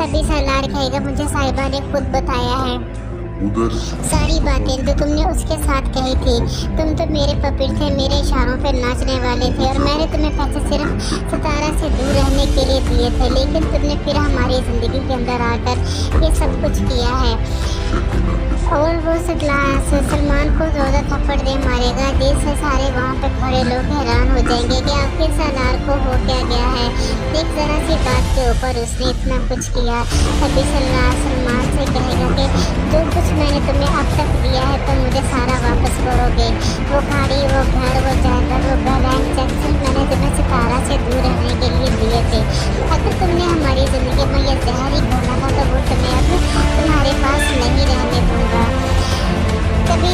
तभी सालार कहेगा मुझे साहिबा ने खुद बताया है सारी बातें जो तुमने उसके साथ कही थी, तुम तो मेरे पपिट थे, मेरे इशारों पर नाचने वाले थे और मैंने तुम्हें पैसे सिर्फ सितारा से दूर रहने के लिए दिए थे, लेकिन तुमने फिर हमारी ज़िंदगी के अंदर आकर ये सब कुछ किया है। और वो सलमान को ज़्यादा थप्पड़ दे मारेगा जिससे सारे वहाँ पे खड़े लोग हैरान हो जाएंगे कि आखिर सालार को हो क्या गया है, एक ज़रा सी बात के ऊपर उसने इतना कुछ किया। तभी सलमान से कहेगा कि जो कुछ मैंने तुम्हें अब तक दिया है तुम मुझे सारा वापस करोगे, वो गाड़ी, वो घर, वो जायदाद, वो ब्लैंक चेक सिर्फ मैंने तुम्हें सितारा से दूर रहने के लिए दिए थे। अगर तुमने हमारी ज़िंदगी में यह जहर ही घोला था तो वो तुम्हें अब तुम्हारे पास नहीं रहने दूँगा। तभी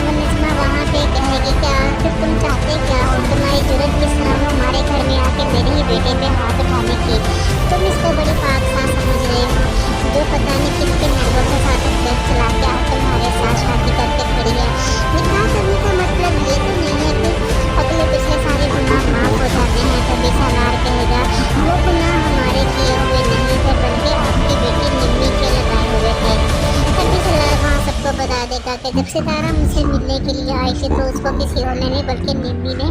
नजमा वहाँ पे कहेगी क्या आखिर तुम चाहते क्या हो, तुम्हारी जरूरत किस तरह हो हमारे घर में आके मेरे ही बेटे पे हाथ उठाने की। तुम इसको बड़ी पाक साथ समझ रहे हो, जो पता नहीं किसके नंबर के साथ देश चला के आज तुम्हारे साथ शादी करके खड़ी है। निकाह करने का मतलब ये तो नहीं है कि अगले पिछले सारे गुनाह माफ हो जाते हैं। तभी सलार कहेगा वो गुनाह हमारे किए हुए नहीं थे, बल्कि आपकी बेटी निम्मी के लगाए हुए थे। तभी सलार वहाँ सबको बता देगा कि जब सितारा मुझसे मिलने के लिए आई थी तो उसको किसी और ने नहीं बल्कि निम्मी ने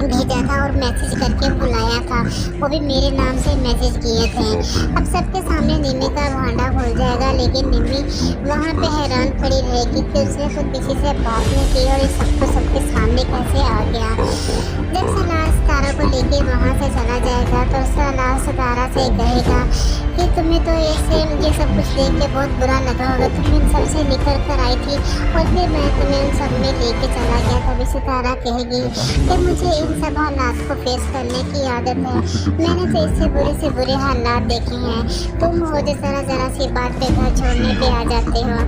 भेजा था और मैसेज करके बुलाया था, वो भी मेरे नाम से मैसेज किए थे। अब सबके सामने निम्मी का भांडा खुल जाएगा, लेकिन निम्मी वहाँ पे हैरान खड़ी रहेगी कि उसने खुद किसी से बात नहीं की और इस सबको सबके सामने कैसे आ गया। जब सलार सितारा को लेके वहाँ से चला जाएगा तो सलार सितारा से कहेगा कि तुम्हें तो ऐसे ये सब कुछ देख के बहुत बुरा लगा होगा, तुम इन सब से निकल कर आई थी और फिर मैं तुम्हें उन सब में लेके चला गया। तभी सितारा कहेगी कि मुझे इन सब हालात को फेस करने की आदत है, मैंने तो इससे से बुरे हालात देखे हैं, तुम हो जो जरा सी बात पे घर छोड़ने पे आ जाते हो।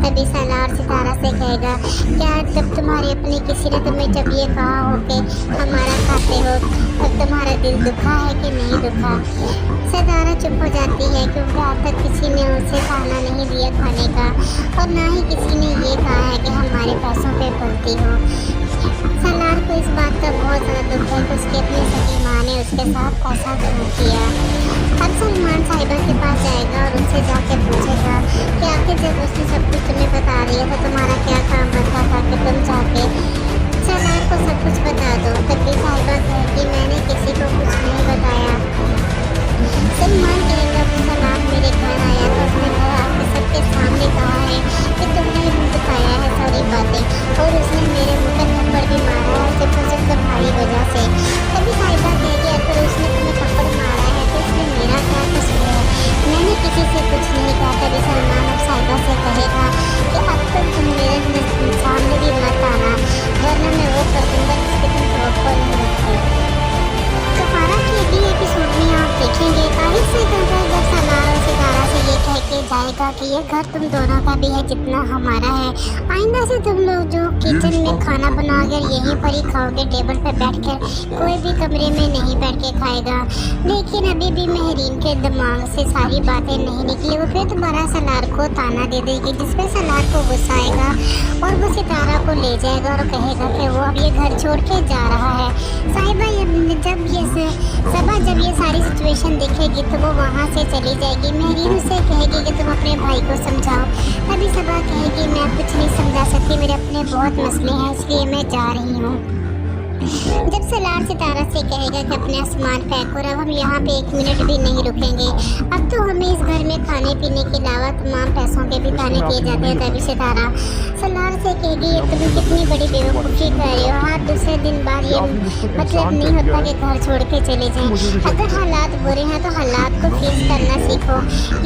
तभी सलार सितारा से कहेगा क्या जब तुम्हारे अपने किसी ने तुम्हें जब ये कहा हो कि हमारा खाते हो तब तुम्हारा दिल दुखा है कि नहीं दुखा। सितारा चुप हो जाती है क्योंकि आज तक किसी ने उसे खाना नहीं दिया खाने का और ना ही किसी ने ये कहा है कि हमारे पैसों पे पलती हो। सलार को इस बात का बहुत ज़्यादा दुख है कि उसकी अपनी सगी माँ ने उसके साथ ऐसा क्यों किया। अब सलमान साहिबा के पास जाएगा और उनसे जाके पूछेगा कि आखिर जब उसने सब कुछ तुम्हें बता दिया तो तुम्हारा क्या काम बनता था कि तुम जाके सलार को सब कुछ बता दो। तभी साहिबा कहेगी मैंने किसी को कुछ नहीं बताया। सलमान कहेगा सलार मेरे घर आया तो उसने घर आके सबके सामने कहा है कि तुमने मुझे बताया है सारी बातें और उसने मेरे मुँह पे थप्पड़ भी मारा है सिर्फ और सिर्फ तुम्हारी वजह से। तभी साहिबा कहेगी अगर उसने तुम्हें थप्पड़ मारा है तो उसमें मेरा क्या कसूर है, मैंने किसी से कुछ नहीं कहा। तभी सलमान अब साहिबा से कहेगा कि अब तो तुम मेरे सामने भी मत आना वरना मैं वो कर दूँगा जिसके तुम प्रॉपर नहीं रखते। सफारा के अगले एपिसोड में आप देखेंगे तारीख से जब सलार और सितारा से ये कह के जाएगा कि ये घर तुम दोनों का भी है जितना हमारा है, आइंदा से तुम लोग जो किचन में खाना बनाकर यहीं पर ही खाओगे टेबल पर बैठकर, कोई भी कमरे में नहीं बैठ के खाएगा। लेकिन अभी भी महरीन के दिमाग से सारी बातें नहीं निकली। वो फिर दोबारा सलार को ताना दे देगी जिसपे सलार को गुस्सा आएगा और वो सितारा को ले जाएगा और कहेगा कि वो अब ये घर छोड़ के जा रहा है। साहिबा जब ये सारी सिचुएशन देखेगी तो वो वहाँ से चली जाएगी। महरीन उससे कहेगी कि तुम अपने भाई को समझाओ। तभी सबा कहेगी मैं कुछ नहीं समझा सकती, मेरे अपने बहुत मसले हैं इसलिए मैं जा रही हूँ। जब सलार सितारा से कहेगा कि अपने सामान पैक हो रहा, हम यहाँ पे 1 मिनट भी नहीं रुकेंगे, अब तो हमें इस घर में खाने पीने के अलावा तमाम पैसों के भी ताने किए जाते हैं। तभी सितारा सलार से कहेगी ये तुम कितनी बड़ी बेवकूफ़ी कर रहे हो, हर दूसरे दिन बाद ये मतलब नहीं होता कि घर छोड़ के चले जाएं। अगर हालात बुरे हैं तो हालात को फेस करना सीखो।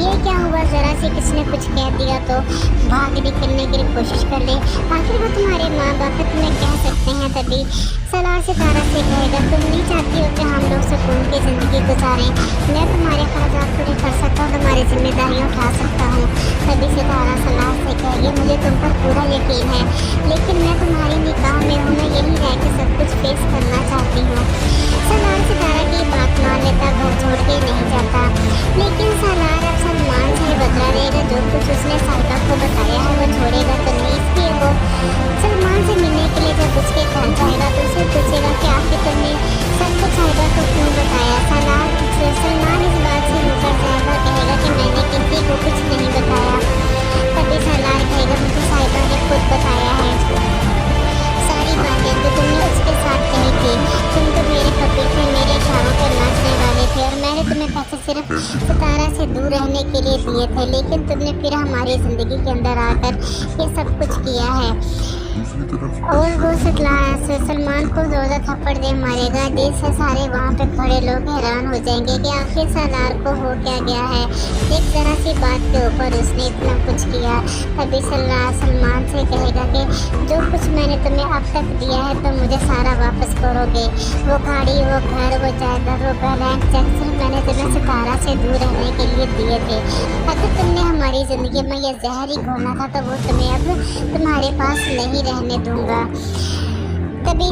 ये क्या हुआ ज़रा से किसने कुछ कह दिया तो भाग निकलने की कोशिश कर ले, आखिर वो तुम्हारे माँ बाप तुम्हें कह सकते हैं। तभी सलार सितारा से कहेगा तुम नहीं चाहती हो कि हम लोग सुकून की ज़िंदगी गुजारें, मैं तुम्हारे ख्वाहिशात पूरे कर सकता हूँ, तुम्हारी जिम्मेदारियाँ उठा सकता हूँ। तभी सितारा सलार से कहेगी मुझे तुम पर पूरा यकीन है लेकिन मैं तुम्हारी निगाह में हूँ, मैं यही है कि सब कुछ फेस करना चाहती हूँ। सलार सितारा की बात मान लेता, घर छोड़ के नहीं जाता। लेकिन सलार अब सलमान से बदला रहेगा, जो कुछ उसने साहिबा को बताया है वो छोड़ेगा तो नहीं, इसलिए वो सलमान से मिलने के लिए जब उसके घर जाएगा तो उसे पूछेगा कि आखिर तुमने सब कुछ साहिबा को क्यों बताया। सलमान इस बात से मुकर जाएगा, कहेगा कि मैंने किसी को कुछ नहीं बताया। तभी सलार कहेगा मुझे साहिबा ने खुद बताया है सारी बातें तो तुमने उसके साथ कही थी, तुम तो मेरे पति थे, मेरे इशारों पर नाचने वाले थे और मैंने तुम्हें पैसे सिर्फ सितारा से दूर रहने के लिए दिए थे, लेकिन तुमने फिर हमारी ज़िंदगी के अंदर आकर ये सब कुछ किया है। और वो सलमान को ज़ोरदार थप्पड़ दे मारेगा, जिससे सारे वहाँ पे खड़े लोग हैरान हो जाएंगे कि आखिर सलार को हो क्या गया है, एक तरह सी बात के ऊपर उसने इतना कुछ किया। तभी सलमान से कहेगा कि जो कुछ मैंने तुम्हें अब तक दिया है तुम मुझे सारा वापस करोगे, वो गाड़ी, वो घर, वो जायदाद, वो बैंक चेक सिर्फ मैंने तुम्हें सितारा से दूर रहने के लिए दिए थे। अगर तुमने हमारी ज़िंदगी में ये जहर ही घोला था तो वो तुम्हें अब तुम्हारे पास नहीं रहने दूंगा। तभी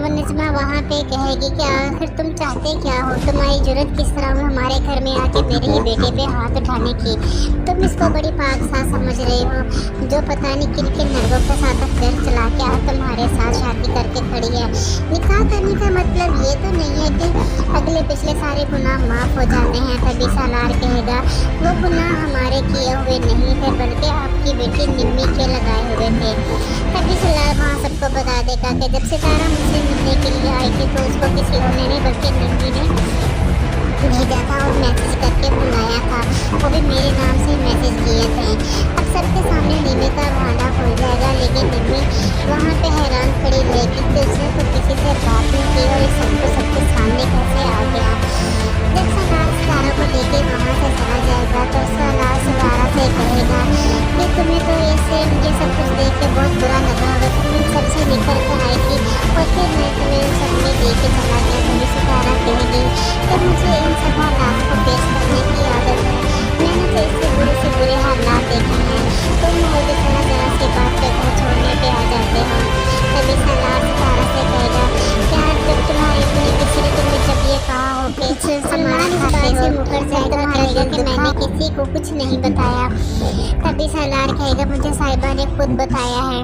नजमा वहाँ पे कहेगी कि आखिर तुम चाहते क्या हो, तुम्हारी जरूरत किस तरह हो हमारे घर में आके मेरे ही बेटे पे हाथ उठाने की। तुम इसको बड़ी पाकसाज समझ रही हो, जो पता नहीं किन किन लड़कों के साथ अफेयर चला के आज तुम्हारे साथ शादी करके खड़ी है। निकाह करने का मतलब ये तो नहीं है कि अगले पिछले सारे गुनाह माफ़ हो जाते हैं। तभी सालार कहेगा वो गुनाह हमारे किए हुए नहीं थे बल्कि आपकी बेटी निम्मी के लगाए हुए थे। तभी सालार वहाँ सबको बता देगा कि जब सितारा मुझसे मिलने के लिए आई थी तो उसको किसी और ने नहीं बल्कि निम्मी ने भेजा था और मैसेज करके बुलाया था, वो भी मेरे नाम से मैसेज किए थे। अब सबके सामने निम्मी का भांडा खुल जाएगा, लेकिन निम्मी वहाँ पे हैरान खड़ी रहेगी कि उसने तो किसी से बात नहीं की और इस सबको सबके सामने कैसे आ गया। जब सालार सितारा को लेके वहाँ से चला जाएगा तो सालार सितारा से कहेगा कि तुम्हें तो ऐसे ये सब कुछ देख के बहुत बुरा लगा होगा, तुम सबसे निकल कर आई थी और फिर मैं तुम्हें उन सब में लेके चला गया। तभी सितारा कहेगी कि मुझे इन सब हालात को पेश करने की आदत है, मैंने तो इससे बुरे हालात देखे हैं, तुम मुझे जरा सी बात पे घर छोड़ने पे आ जाते हो। तभी सालार सितारा से कहेगा क्या जब तुम्हारी अपनी किसी ने तुम्हें जब ये कहा हो कि सामान खाते हो मुकर जाए तो कहेगा कि मैंने किसी को कुछ नहीं बताया। तभी सालार कहेगा मुझे साहिबा ने खुद बताया है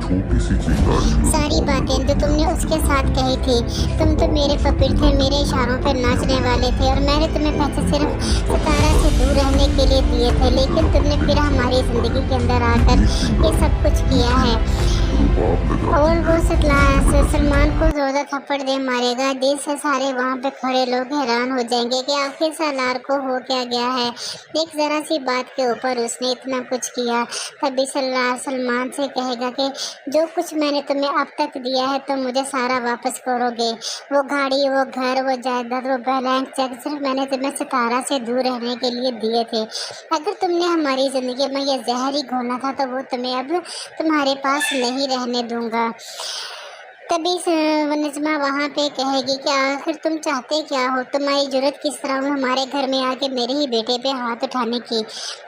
सारी बातें जो तुमने उसके साथ कही थी। तुम तो मेरे पपिट थे, मेरे इशारों पर नाचने वाले थे और मैंने तुम्हें पैसे सिर्फ सितारा से दूर रहने के लिए दिए थे, लेकिन तुमने फिर हमारी ज़िंदगी के अंदर आकर ये सब कुछ किया है। और वो सलमान को जोरदार थप्पड़ दे मारेगा। देश से सारे वहाँ पे खड़े लोग हैरान हो जाएंगे कि आखिर सालार को हो क्या गया है, एक ज़रा सी बात के ऊपर उसने इतना कुछ किया। तभी सलमान से कहेगा कि जो कुछ मैंने तुम्हें अब तक दिया है तुम मुझे सारा वापस करोगे, वो गाड़ी, वो घर, वो जायदाद, वो ब्लैंक चेक सिर्फ मैंने तुम्हें सितारा से दूर रहने के लिए दिए थे। अगर तुमने हमारी ज़िंदगी में ये जहर ही घोला था तो वो तुम्हें अब तुम्हारे पास नहीं रहने दूंगा। तभी नजमा वहाँ पे कहेगी कि आखिर तुम चाहते क्या हो, तुम्हारी जरूरत किस तरह हो हमारे घर में आके मेरे ही बेटे पे हाथ उठाने की।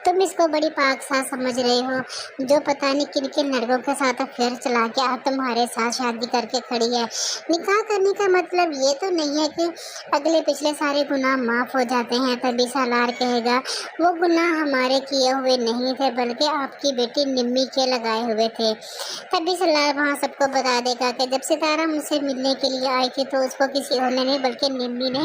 तुम इसको बड़ी पाकसाज समझ रही हो, जो पता नहीं किन किन लड़कों के साथ अफेयर चला के आज तुम्हारे साथ शादी करके खड़ी है। निकाह करने का मतलब ये तो नहीं है कि अगले पिछले सारे गुनाह माफ़ हो जाते हैं। तभी सालार कहेगा वो गुनाह हमारे किए हुए नहीं थे बल्कि आपकी बेटी निम्मी के लगाए हुए थे। तभी सालार वहाँ सबको बता देगा कि जब सितारा मुझसे मिलने के लिए आई थी तो उसको किसी और ने नहीं बल्कि निम्मी ने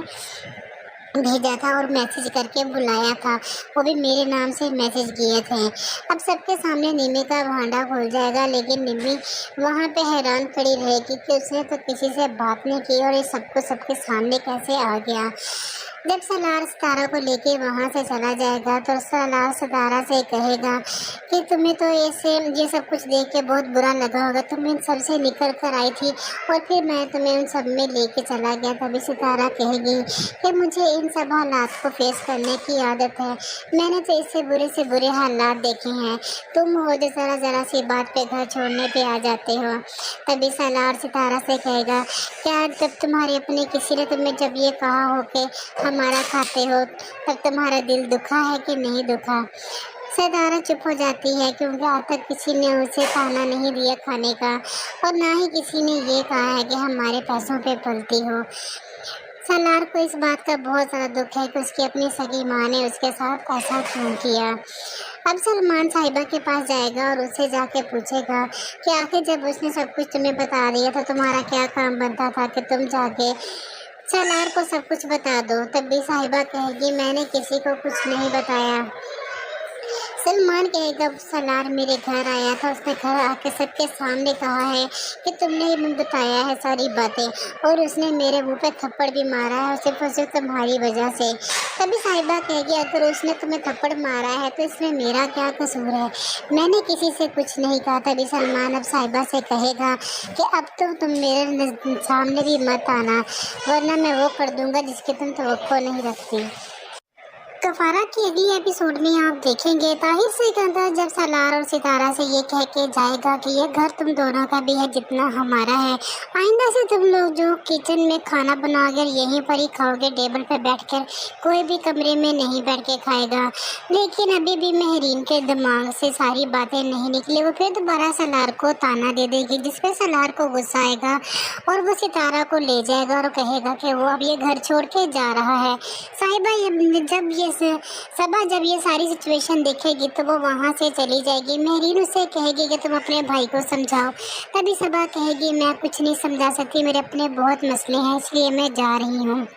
भेजा था और मैसेज करके बुलाया था, वो भी मेरे नाम से मैसेज किए थे। अब सबके सामने निम्मी का भांडा खुल जाएगा, लेकिन निम्मी वहाँ पे हैरान खड़ी रहेगी कि उसने तो किसी से बात नहीं की और ये सबको सबके सामने कैसे आ गया। जब सालार सितारा को लेके वहाँ से चला जाएगा तो सालार सितारा से कहेगा कि तुम्हें तो ऐसे ये सब कुछ देख के बहुत बुरा लगा होगा, तुम इन सब से निकल कर आई थी और फिर मैं तुम्हें उन सब में लेके चला गया। तभी सितारा कहेगी कि मुझे इन सब हालात को फेस करने की आदत है, मैंने तो इससे से बुरे हालात देखे हैं, तुम हो जो ज़रा सी बात पे घर छोड़ने पे आ जाते हो। तभी सालार सितारा से कहेगा क्या जब तुम्हारे अपने किसी ने तुम्हें जब ये कहा हो कि हमारा खाते हो तब तुम्हारा दिल दुखा है कि नहीं दुखा। सितारा चुप हो जाती है क्योंकि आज तक किसी ने उसे ताना नहीं दिया खाने का और ना ही किसी ने ये कहा है कि हमारे पैसों पे पलती हो। सालार को इस बात का बहुत ज़्यादा दुख है कि उसकी अपनी सगी माँ ने उसके साथ ऐसा क्यों किया। अब सलमान साहिबा के पास जाएगा और उससे जाके पूछेगा कि आखिर जब उसने सब कुछ तुम्हें बता दिया तो तुम्हारा क्या काम बनता था कि तुम जाके सालार को सब कुछ बता दो। तब भी साहिबा कहेगी मैंने किसी को कुछ नहीं बताया। सलमान कहेगा सालार मेरे घर आया था, उसने घर आके सबके सामने कहा है कि तुमने ही बताया है सारी बातें और उसने मेरे मुंह पे थप्पड़ भी मारा है सिर्फ और सिर्फ तुम्हारी वजह से। तभी साहिबा कहेगी अगर उसने तुम्हें थप्पड़ मारा है तो इसमें मेरा क्या कसूर है, मैंने किसी से कुछ नहीं कहा। तभी सलमान अब साहिबा से कहेगा कि अब तो तुम मेरे सामने भी मत आना वरना मैं वो कर दूंगा जिसकी तुम तवक्को नहीं रखती। तो फारा की अगली एपिसोड में आप देखेंगे ताहिर से कहता है जब सलार और सितारा से ये कह के जाएगा कि ये घर तुम दोनों का भी है जितना हमारा है, आइंदा से तुम लोग जो किचन में खाना बनाकर यहीं पर ही खाओगे, टेबल पर बैठकर, कोई भी कमरे में नहीं बैठ के खाएगा। लेकिन अभी भी महरीन के दिमाग से सारी बातें नहीं निकली। वो फिर दोबारा सलार को ताना दे देगी, जिसपे सलार को गुस्सा आएगा और वो सितारा को ले जाएगा और कहेगा कि वो अब ये घर छोड़ के जा रहा है। साहिबा जब ये सारी सिचुएशन देखेगी तो वो वहाँ से चली जाएगी। महरीन उससे कहेगी कि तुम अपने भाई को समझाओ। तभी सबा कहेगी मैं कुछ नहीं समझा सकती, मेरे अपने बहुत मसले हैं, इसलिए मैं जा रही हूँ।